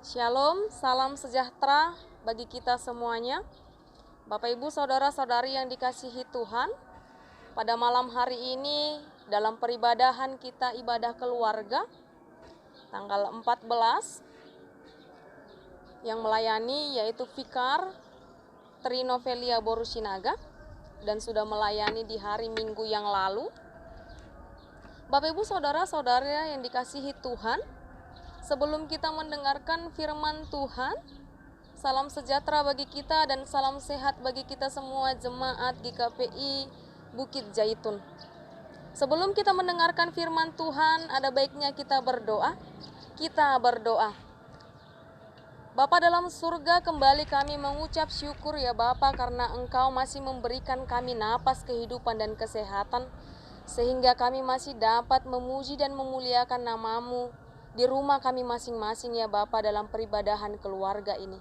Shalom, salam sejahtera bagi kita semuanya. Bapak Ibu saudara-saudari yang dikasihi Tuhan, pada malam hari ini dalam peribadahan kita ibadah keluarga tanggal 14 yang melayani yaitu Vikar Trinovelia Borusinaga dan sudah melayani di hari Minggu yang lalu. Bapak Ibu saudara-saudara yang dikasihi Tuhan, sebelum kita mendengarkan firman Tuhan, salam sejahtera bagi kita dan salam sehat bagi kita semua jemaat GKPI Bukit Jaitun. Sebelum kita mendengarkan firman Tuhan, ada baiknya kita berdoa. Kita berdoa. Bapa dalam surga, kembali kami mengucap syukur ya Bapa, karena Engkau masih memberikan kami napas kehidupan dan kesehatan, sehingga kami masih dapat memuji dan memuliakan nama-Mu di rumah kami masing-masing ya Bapa dalam peribadahan keluarga ini.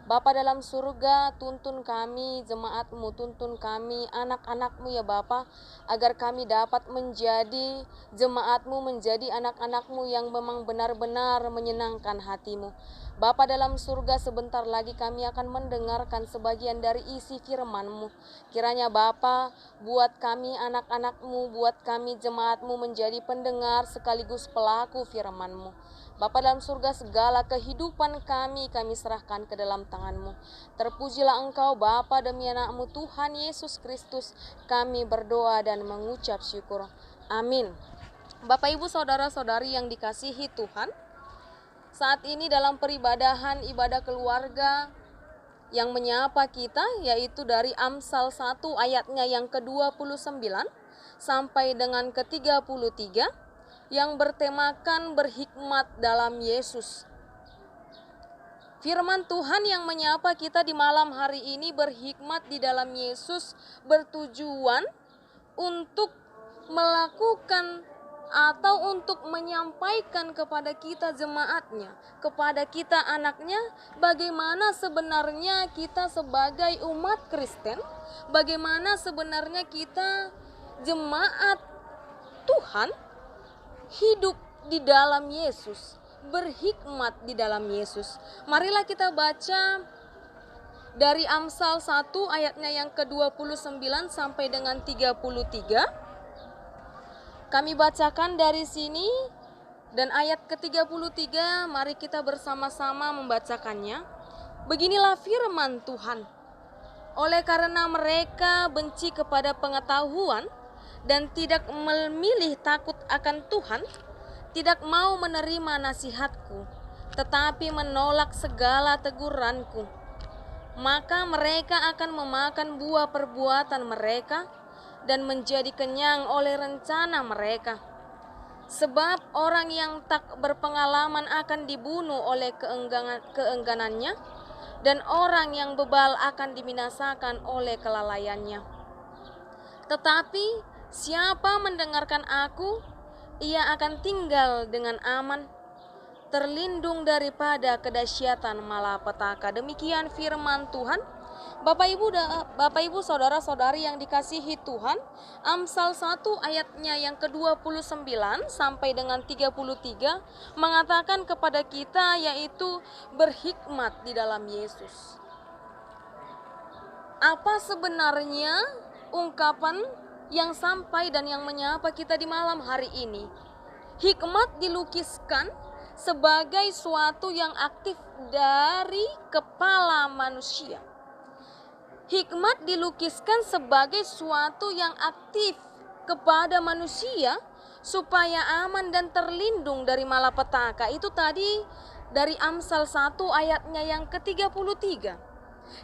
Bapa dalam surga, tuntun kami, jemaat-Mu, tuntun kami, anak-anak-Mu ya Bapa, agar kami dapat menjadi jemaat-Mu, menjadi anak-anak-Mu yang memang benar-benar menyenangkan hati-Mu. Bapa dalam surga, sebentar lagi kami akan mendengarkan sebagian dari isi firman-Mu. Kiranya Bapa, buat kami anak-anak-Mu, buat kami jemaat-Mu menjadi pendengar sekaligus pelaku firman-Mu. Bapa dalam surga, segala kehidupan kami serahkan ke dalam tangan-Mu. Terpujilah Engkau Bapa, demi anak-Mu Tuhan Yesus Kristus kami berdoa dan mengucap syukur. Amin. Bapak Ibu saudara-saudari yang dikasihi Tuhan, saat ini dalam peribadahan ibadah keluarga yang menyapa kita yaitu dari Amsal 1 ayatnya yang ke-29 sampai dengan ke-33 yang bertemakan berhikmat dalam Yesus. Firman Tuhan yang menyapa kita di malam hari ini, berhikmat di dalam Yesus, bertujuan untuk melakukan atau untuk menyampaikan kepada kita jemaatnya, kepada kita anaknya, bagaimana sebenarnya kita sebagai umat Kristen, bagaimana sebenarnya kita jemaat Tuhan hidup di dalam Yesus, berhikmat di dalam Yesus. Marilah kita baca dari Amsal 1 ayatnya yang ke-29 sampai dengan 33. Kami bacakan dari sini dan ayat ke-33, mari kita bersama-sama membacakannya. Beginilah firman Tuhan. Oleh karena mereka benci kepada pengetahuan dan tidak memilih takut akan Tuhan, tidak mau menerima nasihatku, tetapi menolak segala teguranku, maka mereka akan memakan buah perbuatan mereka dan menjadi kenyang oleh rencana mereka. Sebab orang yang tak berpengalaman akan dibunuh oleh keengganannya, dan orang yang bebal akan dibinasakan oleh kelalaiannya. Tetapi siapa mendengarkan aku, ia akan tinggal dengan aman, terlindung daripada kedahsyatan malapetaka. Demikian firman Tuhan. Bapak Ibu saudara-saudari yang dikasihi Tuhan, Amsal 1 ayatnya yang ke-29 sampai dengan 33 mengatakan kepada kita yaitu berhikmat di dalam Yesus. Apa sebenarnya ungkapan yang sampai dan yang menyapa kita di malam hari ini? Hikmat dilukiskan sebagai suatu yang aktif dari kepala manusia. Hikmat dilukiskan sebagai suatu yang aktif kepada manusia supaya aman dan terlindung dari malapetaka. Itu tadi dari Amsal 1 ayatnya yang ke-33.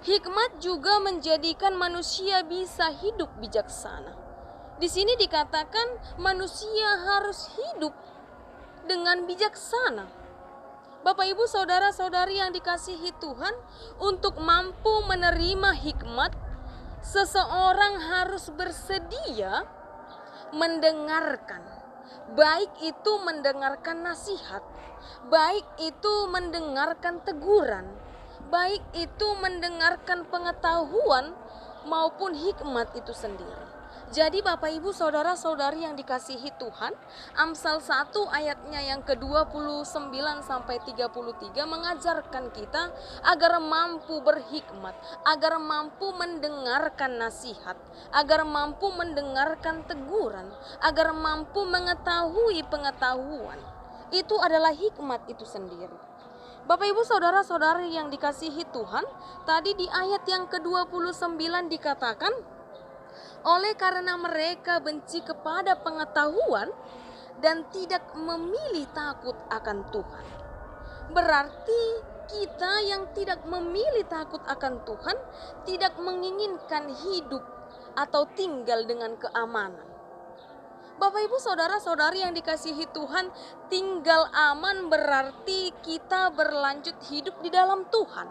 Hikmat juga menjadikan manusia bisa hidup bijaksana. Di sini dikatakan manusia harus hidup dengan bijaksana. Bapak Ibu saudara-saudari yang dikasihi Tuhan, untuk mampu menerima hikmat, seseorang harus bersedia mendengarkan. Baik itu mendengarkan nasihat, baik itu mendengarkan teguran, baik itu mendengarkan pengetahuan maupun hikmat itu sendiri. Jadi Bapak Ibu Saudara-saudari yang dikasihi Tuhan, Amsal 1 ayatnya yang ke-29 sampai 33 mengajarkan kita agar mampu berhikmat, agar mampu mendengarkan nasihat, agar mampu mendengarkan teguran, agar mampu mengetahui pengetahuan. Itu adalah hikmat itu sendiri. Bapak Ibu Saudara-saudari yang dikasihi Tuhan, tadi di ayat yang ke-29 dikatakan, oleh karena mereka benci kepada pengetahuan dan tidak memilih takut akan Tuhan. Berarti kita yang tidak memilih takut akan Tuhan tidak menginginkan hidup atau tinggal dengan keamanan. Bapak Ibu Saudara-saudari yang dikasihi Tuhan, tinggal aman berarti kita berlanjut hidup di dalam Tuhan,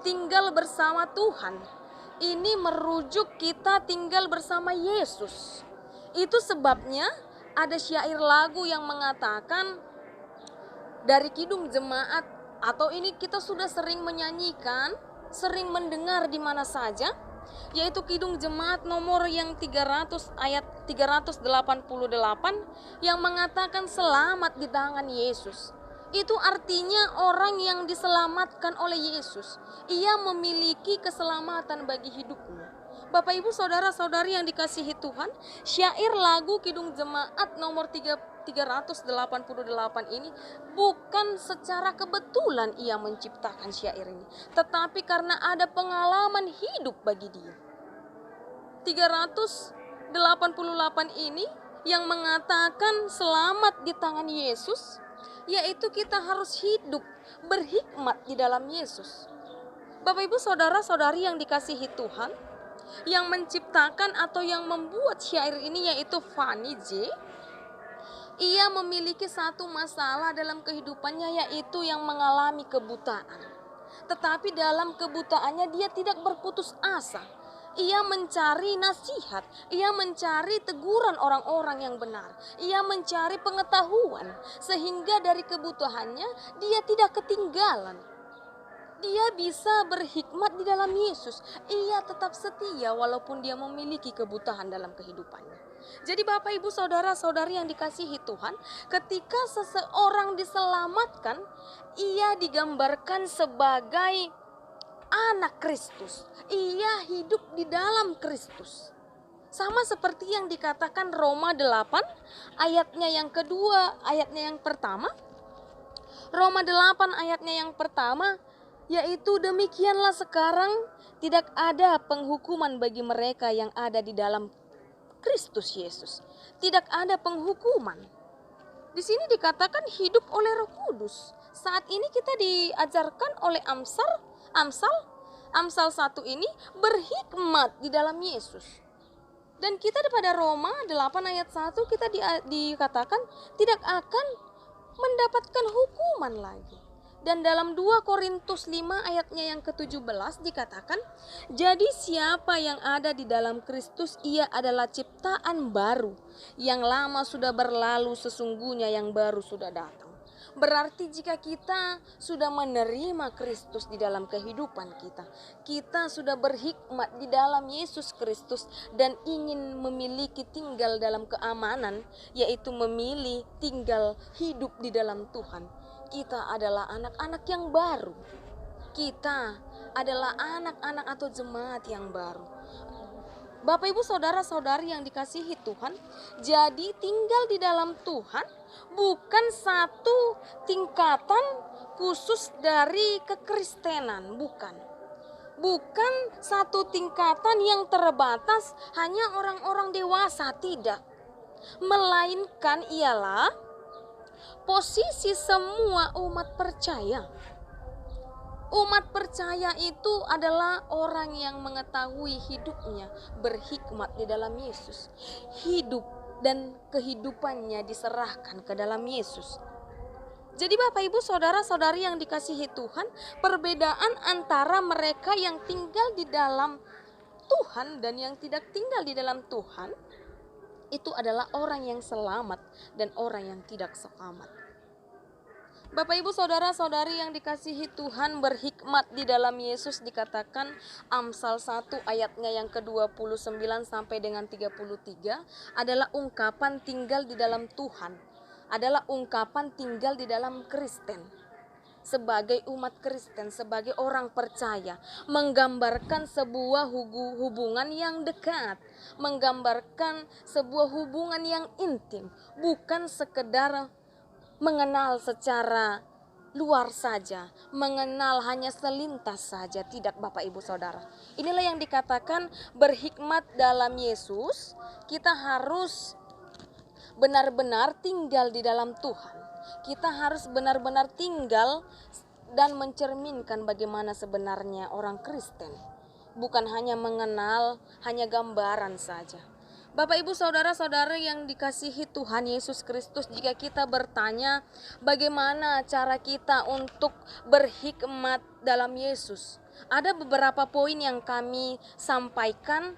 tinggal bersama Tuhan. Ini merujuk kita tinggal bersama Yesus. Itu sebabnya ada syair lagu yang mengatakan dari Kidung Jemaat, atau ini kita sudah sering menyanyikan, sering mendengar di mana saja, yaitu Kidung Jemaat nomor yang 300 ayat 388 yang mengatakan selamat di tangan Yesus. Itu artinya orang yang diselamatkan oleh Yesus, ia memiliki keselamatan bagi hidupnya. Bapak Ibu Saudara-saudari yang dikasihi Tuhan, syair lagu Kidung Jemaat nomor 388 ini bukan secara kebetulan ia menciptakan syair ini, tetapi karena ada pengalaman hidup bagi dia. 388 ini yang mengatakan selamat di tangan Yesus, yaitu kita harus hidup berhikmat di dalam Yesus. Bapak Ibu Saudara-saudari yang dikasihi Tuhan, yang menciptakan atau yang membuat syair ini yaitu Fanny J. Ia memiliki satu masalah dalam kehidupannya, yaitu yang mengalami kebutaan. Tetapi dalam kebutaannya dia tidak berputus asa. Ia mencari nasihat, ia mencari teguran orang-orang yang benar, ia mencari pengetahuan, sehingga dari kebutuhannya dia tidak ketinggalan. Dia bisa berhikmat di dalam Yesus. Ia tetap setia walaupun dia memiliki kebutuhan dalam kehidupannya. Jadi Bapak Ibu Saudara-saudari yang dikasihi Tuhan, ketika seseorang diselamatkan, ia digambarkan sebagai anak Kristus. Ia hidup di dalam Kristus. Sama seperti yang dikatakan Roma 8 ayatnya yang kedua, ayatnya yang pertama. Roma 8 ayatnya yang pertama, yaitu demikianlah sekarang tidak ada penghukuman bagi mereka yang ada di dalam Kristus Yesus. Tidak ada penghukuman. Di sini dikatakan hidup oleh Roh Kudus. Saat ini kita diajarkan oleh Amsal 1 ini berhikmat di dalam Yesus. Dan kita pada Roma 8 ayat 1 kita dikatakan tidak akan mendapatkan hukuman lagi. Dan dalam 2 Korintus 5 ayatnya yang ke-17 dikatakan, jadi siapa yang ada di dalam Kristus, ia adalah ciptaan baru. Yang lama sudah berlalu, sesungguhnya yang baru sudah datang. Berarti jika kita sudah menerima Kristus di dalam kehidupan kita, kita sudah berhikmat di dalam Yesus Kristus dan ingin memiliki tinggal dalam keamanan, yaitu memilih tinggal hidup di dalam Tuhan. Kita adalah anak-anak yang baru. Kita adalah anak-anak atau jemaat yang baru. Bapak Ibu Saudara-saudari yang dikasihi Tuhan, jadi tinggal di dalam Tuhan bukan satu tingkatan khusus dari kekristenan, bukan. Bukan satu tingkatan yang terbatas hanya orang-orang dewasa, tidak. Melainkan ialah posisi semua umat percaya. Umat percaya itu adalah orang yang mengetahui hidupnya berhikmat di dalam Yesus. Hidup dan kehidupannya diserahkan ke dalam Yesus. Jadi Bapak Ibu Saudara-saudari yang dikasihi Tuhan, perbedaan antara mereka yang tinggal di dalam Tuhan dan yang tidak tinggal di dalam Tuhan, itu adalah orang yang selamat dan orang yang tidak selamat. Bapak Ibu Saudara-saudari yang dikasihi Tuhan, berhikmat di dalam Yesus dikatakan Amsal 1 ayatnya yang ke-29 sampai dengan 33 adalah ungkapan tinggal di dalam Tuhan. Adalah ungkapan tinggal di dalam Kristen. Sebagai umat Kristen, sebagai orang percaya, menggambarkan sebuah hubungan yang dekat, menggambarkan sebuah hubungan yang intim, bukan sekedar mengenal secara luar saja, mengenal hanya selintas saja. Tidak, Bapak Ibu Saudara. Inilah yang dikatakan berhikmat dalam Yesus. Kita harus benar-benar tinggal di dalam Tuhan. Kita harus benar-benar tinggal dan mencerminkan bagaimana sebenarnya orang Kristen. Bukan hanya mengenal, hanya gambaran saja. Bapak Ibu Saudara-saudara yang dikasihi Tuhan Yesus Kristus, jika kita bertanya bagaimana cara kita untuk berhikmat dalam Yesus, ada beberapa poin yang kami sampaikan,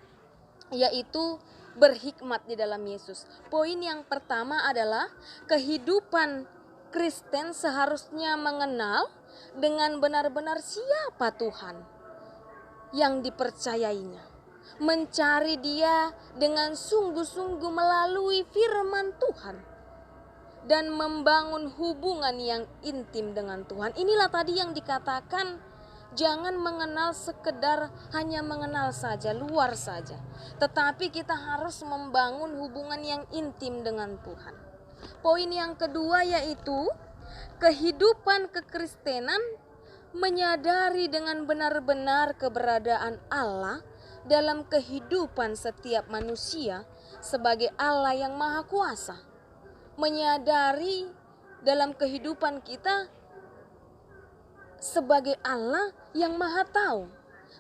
yaitu berhikmat di dalam Yesus. Poin yang pertama adalah kehidupan Kristen seharusnya mengenal dengan benar-benar siapa Tuhan yang dipercayainya. Mencari Dia dengan sungguh-sungguh melalui firman Tuhan. Dan membangun hubungan yang intim dengan Tuhan. Inilah tadi yang dikatakan, jangan mengenal sekedar hanya mengenal saja, luar saja. Tetapi kita harus membangun hubungan yang intim dengan Tuhan. Poin yang kedua yaitu kehidupan kekristenan menyadari dengan benar-benar keberadaan Allah dalam kehidupan setiap manusia sebagai Allah yang Maha Kuasa. Menyadari dalam kehidupan kita sebagai Allah yang Maha Tahu.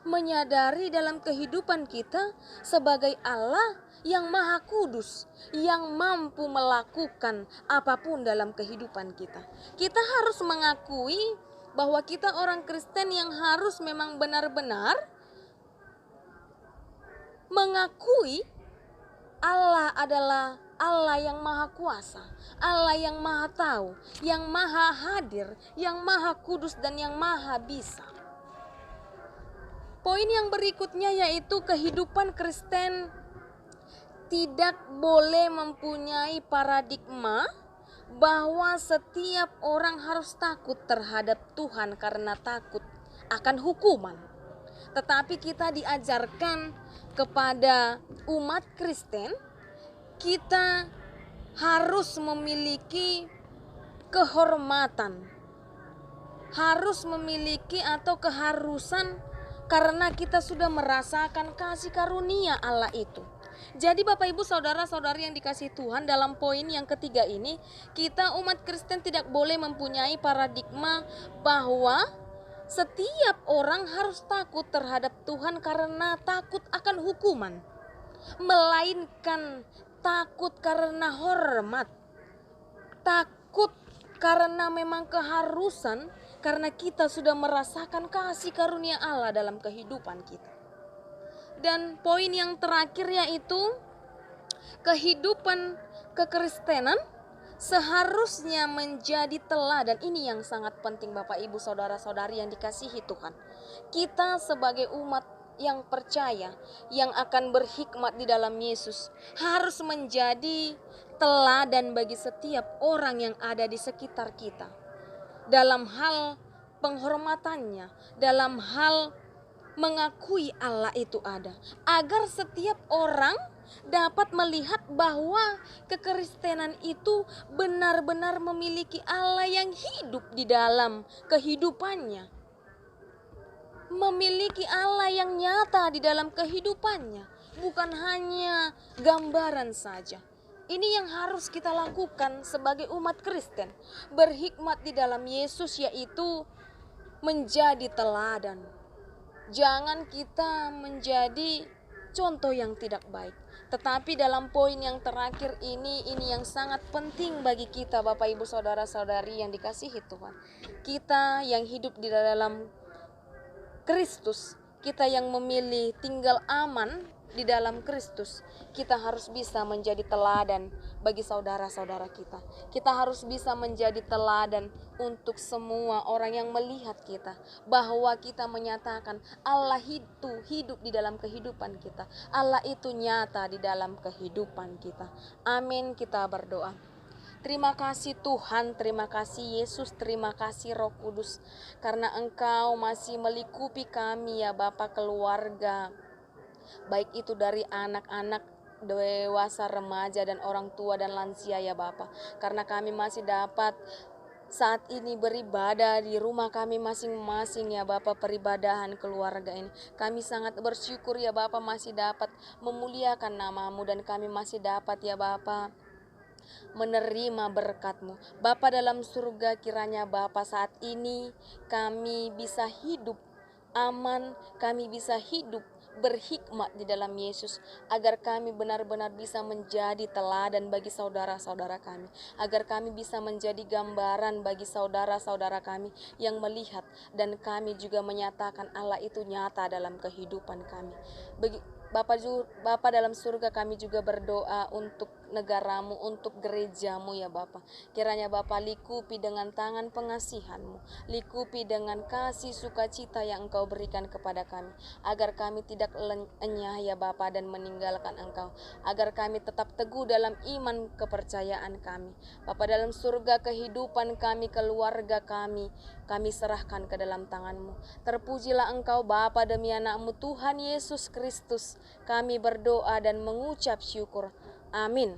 Menyadari dalam kehidupan kita sebagai Allah yang Maha Kudus, yang mampu melakukan apapun dalam kehidupan kita. Kita harus mengakui bahwa kita orang Kristen yang harus memang benar-benar mengakui Allah adalah Allah yang Maha Kuasa, Allah yang Maha Tahu, yang Maha Hadir, yang Maha Kudus dan yang Maha Bisa. Poin yang berikutnya yaitu kehidupan Kristen tidak boleh mempunyai paradigma bahwa setiap orang harus takut terhadap Tuhan karena takut akan hukuman. Tetapi kita diajarkan kepada umat Kristen, kita harus memiliki kehormatan, harus memiliki atau keharusan karena kita sudah merasakan kasih karunia Allah itu. Jadi Bapak Ibu Saudara-saudari yang dikasihi Tuhan, dalam poin yang ketiga ini, kita umat Kristen tidak boleh mempunyai paradigma bahwa setiap orang harus takut terhadap Tuhan karena takut akan hukuman, melainkan takut karena hormat, takut karena memang keharusan, karena kita sudah merasakan kasih karunia Allah dalam kehidupan kita. Dan poin yang terakhir yaitu kehidupan kekristenan seharusnya menjadi teladan. Ini yang sangat penting Bapak Ibu Saudara-saudari yang dikasihi Tuhan. Kita sebagai umat yang percaya, yang akan berhikmat di dalam Yesus, harus menjadi teladan bagi setiap orang yang ada di sekitar kita. Dalam hal penghormatannya, dalam hal mengakui Allah itu ada, agar setiap orang dapat melihat bahwa kekristenan itu benar-benar memiliki Allah yang hidup di dalam kehidupannya, memiliki Allah yang nyata di dalam kehidupannya, bukan hanya gambaran saja. Ini yang harus kita lakukan sebagai umat Kristen, berhikmat di dalam Yesus, yaitu menjadi teladan. Jangan kita menjadi contoh yang tidak baik. Tetapi dalam poin yang terakhir ini yang sangat penting bagi kita Bapak Ibu Saudara-saudari yang dikasihi Tuhan. Kita yang hidup di dalam Kristus, kita yang memilih tinggal aman di dalam Kristus, kita harus bisa menjadi teladan bagi saudara-saudara kita. Kita harus bisa menjadi teladan untuk semua orang yang melihat kita, bahwa kita menyatakan Allah itu hidup di dalam kehidupan kita. Allah itu nyata di dalam kehidupan kita. Amin, kita berdoa. Terima kasih Tuhan, terima kasih Yesus, terima kasih Roh Kudus, karena Engkau masih melingkupi kami ya Bapa, keluarga, baik itu dari anak-anak, dewasa, remaja, dan orang tua dan lansia ya Bapa. Karena kami masih dapat saat ini beribadah di rumah kami masing-masing ya Bapa, peribadahan keluarga ini. Kami sangat bersyukur ya Bapa, masih dapat memuliakan nama-Mu, dan kami masih dapat ya Bapa menerima berkat-Mu. Bapa dalam surga, kiranya Bapa saat ini kami bisa hidup aman, kami bisa hidup berhikmat di dalam Yesus, agar kami benar-benar bisa menjadi teladan bagi saudara-saudara kami, agar kami bisa menjadi gambaran bagi saudara-saudara kami yang melihat, dan kami juga menyatakan Allah itu nyata dalam kehidupan kami. Bapa dalam surga, kami juga berdoa untuk negaramu, untuk gerejamu ya Bapa. Kiranya Bapa lingkupi dengan tangan pengasihan-Mu, lingkupi dengan kasih sukacita yang Engkau berikan kepada kami, agar kami tidak lenyah ya Bapa dan meninggalkan Engkau, agar kami tetap teguh dalam iman kepercayaan kami. Bapa dalam surga, kehidupan kami, keluarga kami serahkan ke dalam tangan-Mu. Terpujilah Engkau Bapa, demi anak-Mu Tuhan Yesus Kristus kami berdoa dan mengucap syukur. Amin.